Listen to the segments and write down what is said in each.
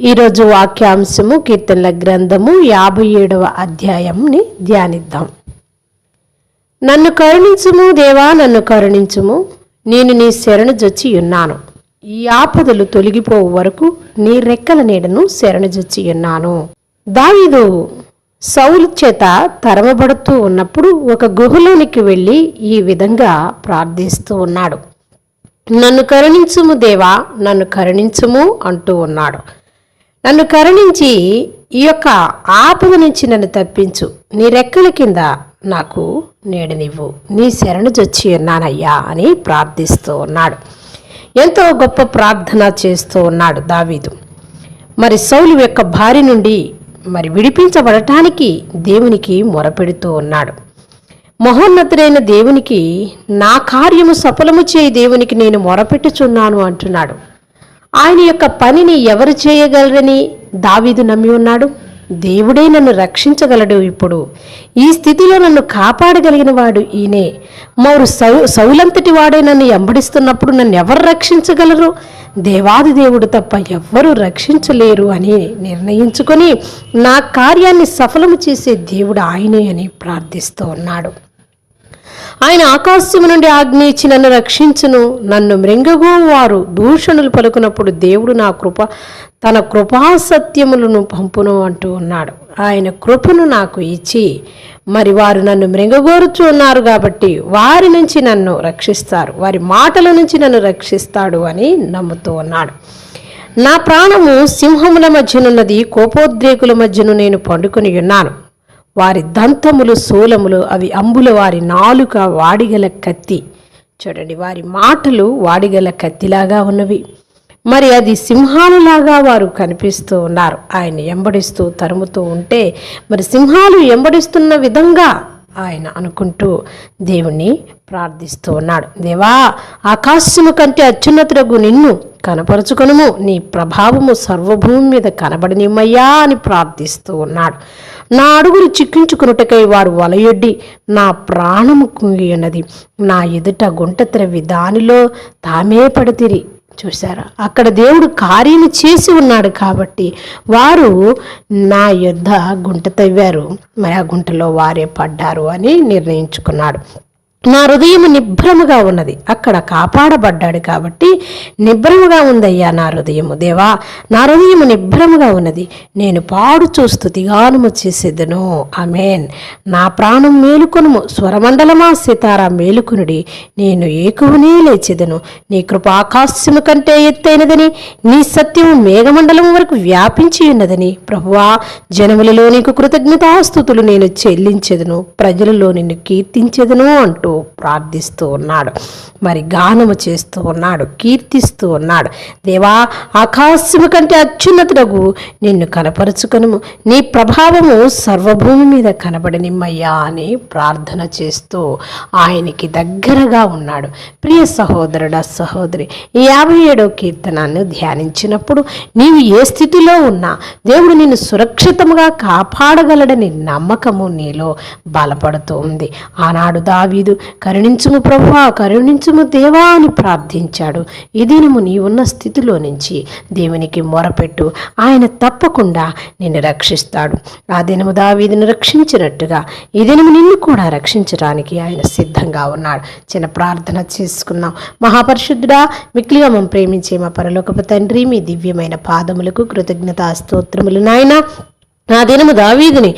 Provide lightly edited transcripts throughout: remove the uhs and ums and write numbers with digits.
ఈరోజు వాక్యాంశము కీర్తనల గ్రంథము 57వ అధ్యాయంని ధ్యానిద్దాం. నన్ను కరుణించుము దేవా, నన్ను కరుణించుము, నేను నీ శరణు జొచ్చి ఉన్నాను. ఈ ఆపదలు తొలగిపోవు వరకు నీ రెక్కల నీడను శరణు జొచ్చి ఉన్నాను. దావీదు సౌలు చేత తరమబడుతూ ఉన్నప్పుడు ఒక గుహలోనికి వెళ్ళి ఈ విధంగా ప్రార్థిస్తూ ఉన్నాడు. నన్ను కరుణించుము దేవా, నన్ను కరుణించుము అంటూ ఉన్నాడు. నన్ను కరుణించి ఈ యొక్క ఆపద నుంచి నన్ను తప్పించు, నీ రెక్కల కింద నాకు నీడనివ్వు, నీ శరణు జొచ్చి ఉన్నానయ్యా అని ప్రార్థిస్తూ ఉన్నాడు. ఎంతో గొప్ప ప్రార్థన చేస్తూ ఉన్నాడు దావీదు. మరి సౌలు యొక్క భార్య నుండి విడిపించబడటానికి దేవునికి మొరపెడుతూ ఉన్నాడు. మహోన్నతుడైన దేవునికి, నా కార్యము సఫలము చేయి దేవునికి నేను మొరపెట్టుచున్నాను అంటున్నాడు. ఆయన యొక్క పనిని ఎవరు చేయగలరని దావీదు నమ్మి ఉన్నాడు. దేవుడే నన్ను రక్షించగలడు. ఇప్పుడు ఈ స్థితిలో నన్ను కాపాడగలిగిన వాడు ఈయనే. సౌలంతటి వాడే నన్ను వెంబడిస్తున్నప్పుడు నన్ను ఎవరు రక్షించగలరు? దేవాది దేవుడు తప్ప ఎవ్వరూ రక్షించలేరు అని నిర్ణయించుకొని నా కార్యాన్ని సఫలము చేసే దేవుడు ఆయనే అని ప్రార్థిస్తూ ఉన్నాడు. ఆయన ఆకాశము నుండి ఆజ్ఞ ఇచ్చి నన్ను రక్షించును, నన్ను మృంగగో వారు దూషణలు పలుకున్నప్పుడు దేవుడు తన కృపాసత్యములను పంపును అంటూ ఉన్నాడు. ఆయన కృపను నాకు ఇచ్చి వారు నన్ను మృంగగోరుచు ఉన్నారు కాబట్టి వారి నుంచి నన్ను రక్షిస్తారు, వారి మాటల నుంచి నన్ను రక్షిస్తాడు అని నమ్ముతూ ఉన్నాడు. నా ప్రాణము సింహముల మధ్యనున్నది, కోపోద్రేకుల మధ్యను నేను పండుకొని ఉన్నాను. వారి దంతములు శూలములు, అవి అంబుల, వారి నాలుక వాడిగల కత్తి. చూడండి, వారి మాటలు వాడిగల కత్తిలాగా ఉన్నవి. అది సింహాలలాగా వారు కనిపిస్తూ ఉన్నారు. ఆయన ఎంబడిస్తూ తరుముతూ ఉంటే సింహాలు ఎంబడిస్తున్న విధంగా ఆయన అనుకుంటూ దేవుణ్ణి ప్రార్థిస్తూ ఉన్నాడు. దేవా, ఆకాశము కంటే అత్యున్నతుడగు నిన్ను కనపరుచుకొనుము, నీ ప్రభావము సర్వభూమి మీద కనబడనిమ్మయ్యా అని ప్రార్థిస్తూ ఉన్నాడు. నా అడుగులు చిక్కించుకున్నటకై వారు వలయొడ్డి నా ప్రాణము కుంగి ఉన్నది. నా ఎదుట గుంట త్రవ్వి దానిలో తామే పడితిరి. చూసారా, అక్కడ దేవుడు కార్యము చేసి ఉన్నాడు కాబట్టి వారు నా యొద్ద గుంట తవ్వారు, ఆ గుంటలో వారే పడ్డారు అని నిర్ణయించుకున్నాడు. నా హృదయం నిభ్రముగా ఉన్నది, అక్కడ కాపాడబడ్డాడు కాబట్టి నిభ్రముగా ఉందయ్యా నా హృదయము. దేవా, నా హృదయము నిభ్రముగా ఉన్నది, నేను పాడుచూ స్తుతిగానము చేసేదను. ఆమేన్. నా ప్రాణం మేలుకొనుము, స్వరమండలమా సితారా మేలుకొనుడి, నేను ఏకువనే లేచెదను. నీ కృప ఆకాశము కంటే ఎత్తైనదని, నీ సత్యము మేఘమండలం వరకు వ్యాపించి ఉన్నదని. ప్రభువా, జనములలో నీకు కృతజ్ఞతాస్తుతులు నేను చెల్లించెదను, ప్రజలలో నిన్ను కీర్తించెదను అంటూ ప్రార్థిస్తూ ఉన్నాడు. గానము చేస్తూ ఉన్నాడు, కీర్తిస్తూ ఉన్నాడు. దేవా, ఆకాశము కంటే అత్యున్నతుడగు నిన్ను కనపరుచుకొనుము, నీ ప్రభావము సర్వభూమి మీద కనబడనిమ్మయ్యా అని ప్రార్థన చేస్తూ ఆయనకి దగ్గరగా ఉన్నాడు. ప్రియ సహోదరుడా, సహోదరి, ఈ 57వ కీర్తనాన్ని ధ్యానించినప్పుడు నీవు ఏ స్థితిలో ఉన్నా దేవుడు నిన్ను సురక్షితంగా కాపాడగలడని నమ్మకము నీలో బలపడుతూ ఉంది. ఆనాడు దావీదు కరుణించుము ప్రభువా, కరుణించుము దేవా అని ప్రార్థించాడు. ఈ దినము నీవున్న స్థితిలో నుంచి దేవునికి మొరపెట్టు, ఆయన తప్పకుండా నిన్ను రక్షిస్తాడు. ఆ దినము దావీదును రక్షించినట్టుగా ఈ దినము నిన్ను కూడా రక్షించడానికి ఆయన సిద్ధంగా ఉన్నాడు. చిన్న ప్రార్థన చేసుకున్నాం. మహాపరిశుద్ధుడా, మిక్కిలిగా మమ్మల్ని ప్రేమించే మా పరలోకపు తండ్రి, మీ దివ్యమైన పాదములకు కృతజ్ఞతా స్తోత్రములు నాయన. నా దినము దావీదుని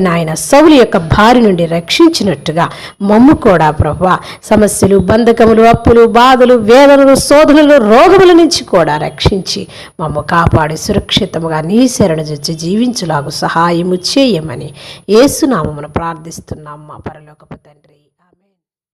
నాయన సౌలు యొక్క భార్య నుండి రక్షించినట్టుగా మమ్ము కూడా ప్రభువా సమస్యలు, బంధకములు, అప్పులు, బాధలు, వేదనలు, శోధనలు, రోగముల నుంచి కూడా రక్షించి మమ్ము కాపాడి సురక్షితముగా నీ శరణు జొచ్చి జీవించులాగు సహాయము చేయమని యేసు నామమున ప్రార్థిస్తున్నాం మా పరలోకపు తండ్రి.